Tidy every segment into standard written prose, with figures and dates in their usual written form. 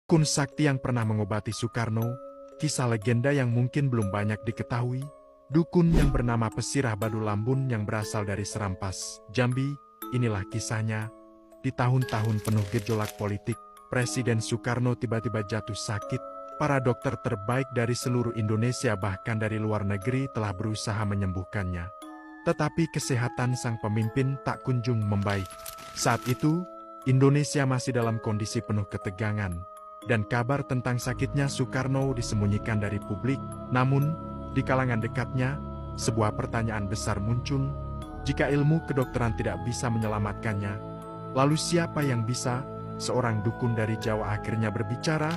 Kun sakti yang pernah mengobati Soekarno, kisah legenda yang mungkin belum banyak diketahui, dukun yang bernama Pesirah Badu Lambun yang berasal dari Serampas, Jambi, inilah kisahnya. Di tahun-tahun penuh gejolak politik, Presiden Soekarno tiba-tiba jatuh sakit. Para dokter terbaik dari seluruh Indonesia bahkan dari luar negeri telah berusaha menyembuhkannya. Tetapi kesehatan sang pemimpin tak kunjung membaik. Saat itu, Indonesia masih dalam kondisi penuh ketegangan. Dan kabar tentang sakitnya Soekarno disembunyikan dari publik. Namun, di kalangan dekatnya, sebuah pertanyaan besar muncul. Jika ilmu kedokteran tidak bisa menyelamatkannya, lalu siapa yang bisa? Seorang dukun dari Jawa akhirnya berbicara.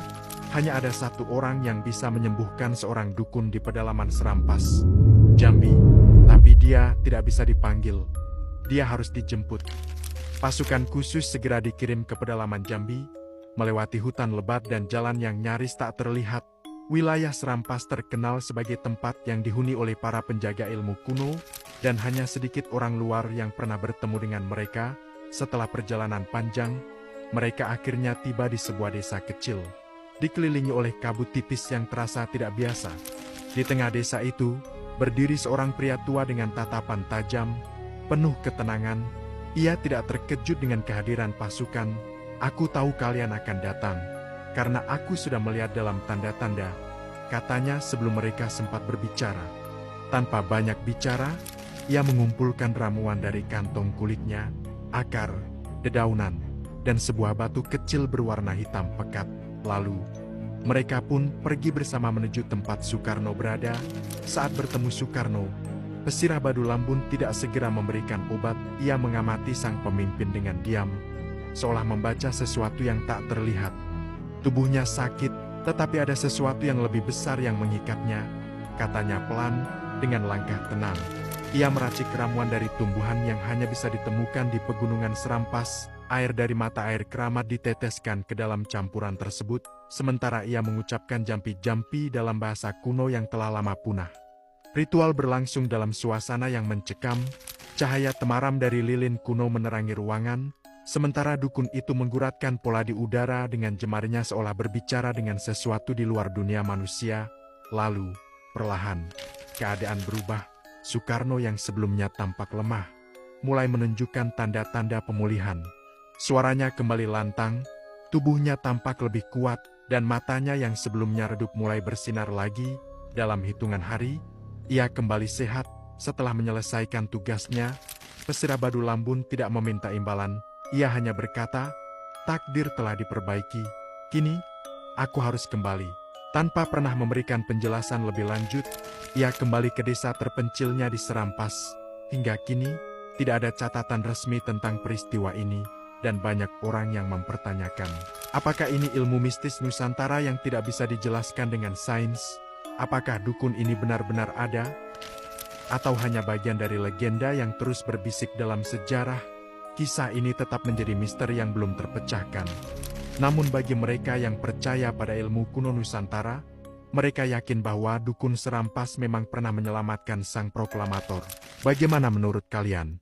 Hanya ada satu orang yang bisa menyembuhkan seorang dukun di pedalaman Serampas, Jambi. Tapi dia tidak bisa dipanggil. Dia harus dijemput. Pasukan khusus segera dikirim ke pedalaman Jambi. Melewati hutan lebat dan jalan yang nyaris tak terlihat, wilayah Serampas terkenal sebagai tempat yang dihuni oleh para penjaga ilmu kuno, dan hanya sedikit orang luar yang pernah bertemu dengan mereka. Setelah perjalanan panjang, mereka akhirnya tiba di sebuah desa kecil, dikelilingi oleh kabut tipis yang terasa tidak biasa. Di tengah desa itu, berdiri seorang pria tua dengan tatapan tajam, penuh ketenangan. Ia tidak terkejut dengan kehadiran pasukan. "Aku tahu kalian akan datang, karena aku sudah melihat dalam tanda-tanda," katanya sebelum mereka sempat berbicara. Tanpa banyak bicara, ia mengumpulkan ramuan dari kantong kulitnya, akar, dedaunan, dan sebuah batu kecil berwarna hitam pekat. Lalu, mereka pun pergi bersama menuju tempat Soekarno berada. Saat bertemu Soekarno, Pesirah Badu Lambun tidak segera memberikan obat. Ia mengamati sang pemimpin dengan diam, seolah membaca sesuatu yang tak terlihat. Tubuhnya sakit, tetapi ada sesuatu yang lebih besar yang mengikatnya, katanya pelan, dengan langkah tenang. Ia meracik ramuan dari tumbuhan yang hanya bisa ditemukan di pegunungan Serampas. Air dari mata air keramat diteteskan ke dalam campuran tersebut, sementara ia mengucapkan jampi-jampi dalam bahasa kuno yang telah lama punah. Ritual berlangsung dalam suasana yang mencekam. Cahaya temaram dari lilin kuno menerangi ruangan, sementara dukun itu mengguratkan pola di udara dengan jemarinya seolah berbicara dengan sesuatu di luar dunia manusia. Lalu, perlahan, keadaan berubah. Soekarno yang sebelumnya tampak lemah, mulai menunjukkan tanda-tanda pemulihan. Suaranya kembali lantang, tubuhnya tampak lebih kuat, dan matanya yang sebelumnya redup mulai bersinar lagi. Dalam hitungan hari, ia kembali sehat. Setelah menyelesaikan tugasnya, Pesirah Badu Lambun tidak meminta imbalan. Ia hanya berkata, "Takdir telah diperbaiki. Kini, aku harus kembali." Tanpa pernah memberikan penjelasan lebih lanjut, ia kembali ke desa terpencilnya di Serampas. Hingga kini, tidak ada catatan resmi tentang peristiwa ini, dan banyak orang yang mempertanyakan, apakah ini ilmu mistis Nusantara yang tidak bisa dijelaskan dengan sains? Apakah dukun ini benar-benar ada? Atau hanya bagian dari legenda yang terus berbisik dalam sejarah? Kisah ini tetap menjadi misteri yang belum terpecahkan. Namun bagi mereka yang percaya pada ilmu kuno Nusantara, mereka yakin bahwa dukun Serampas memang pernah menyelamatkan sang proklamator. Bagaimana menurut kalian?